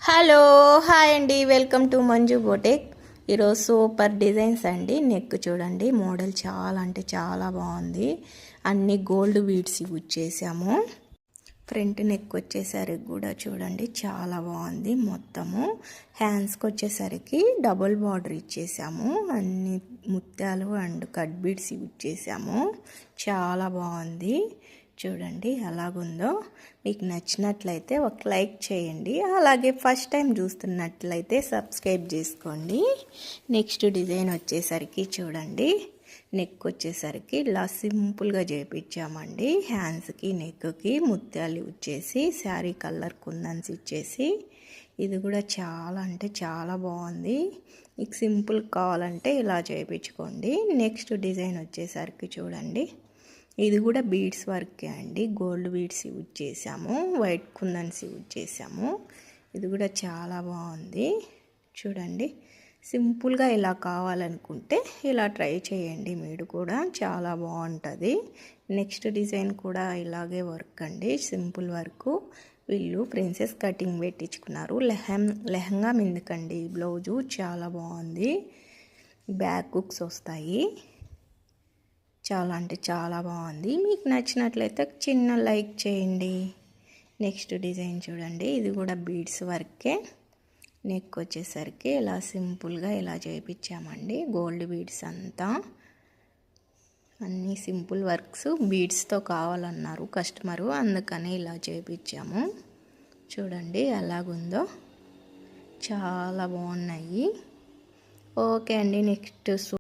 Hello hi అండి, welcome to Manju బోటెక్. ఈరోజు super designs అండి. నెక్ చూడండి, మోడల్ చాలా అంటే చాలా బాగుంది. అన్ని గోల్డ్ బీడ్స్ యూజ్ చేసాము. ఫ్రంట్ నెక్ వచ్చేసరికి కూడా చూడండి చాలా బాగుంది. మొత్తము హ్యాండ్స్కి వచ్చేసరికి డబుల్ బార్డర్ ఇచ్చేసాము. అన్ని ముత్యాలు అండ్ కట్ బీడ్స్ యూజ్ చేసాము. చాలా బాగుంది. చూడండి ఎలాగుందో. మీకు నచ్చినట్లయితే ఒక లైక్ చేయండి. అలాగే ఫస్ట్ టైం చూస్తున్నట్లయితే సబ్స్క్రైబ్ చేసుకోండి. నెక్స్ట్ డిజైన్ వచ్చేసరికి చూడండి, నెక్ వచ్చేసరికి ఇలా సింపుల్గా చేయించామండి. హ్యాండ్స్కి నెక్కి ముత్యాలు ఇచ్చేసి శారీ కలర్ కుందన్స్ ఇచ్చేసి, ఇది కూడా చాలా అంటే చాలా బాగుంది. మీకు సింపుల్ కావాలంటే ఇలా చేయించుకోండి. నెక్స్ట్ డిజైన్ వచ్చేసరికి చూడండి, ఇది కూడా బీడ్స్ వర్కే అండి. గోల్డ్ బీడ్స్ యూజ్ చేసాము, వైట్ కుందన్స్ యూజ్ చేసాము. ఇది కూడా చాలా బాగుంది. చూడండి, సింపుల్గా ఇలా కావాలనుకుంటే ఇలా ట్రై చేయండి. మీరు కూడా చాలా బాగుంటుంది. నెక్స్ట్ డిజైన్ కూడా ఇలాగే వర్క్ అండి, సింపుల్ వర్క్. వీళ్ళు ప్రిన్సెస్ కటింగ్ పెట్టించుకున్నారు. లెహంగా మీదకండి బ్లౌజు. చాలా బాగుంది. బ్యాక్ హుక్స్ వస్తాయి. చాలా అంటే చాలా బాగుంది. మీకు నచ్చినట్లయితే చిన్న లైక్ చేయండి. నెక్స్ట్ డిజైన్ చూడండి, ఇది కూడా బీడ్స్ వర్కే. నెక్ వచ్చేసరికి ఇలా సింపుల్గా ఇలా చేయించామండి. గోల్డ్ బీడ్స్ అంతా అన్నీ సింపుల్ వర్క్స్. బీడ్స్తో కావాలన్నారు కస్టమరు, అందుకని ఇలా చేయించాము. చూడండి ఎలాగుందో, చాలా బాగున్నాయి. ఓకే అండి, నెక్స్ట్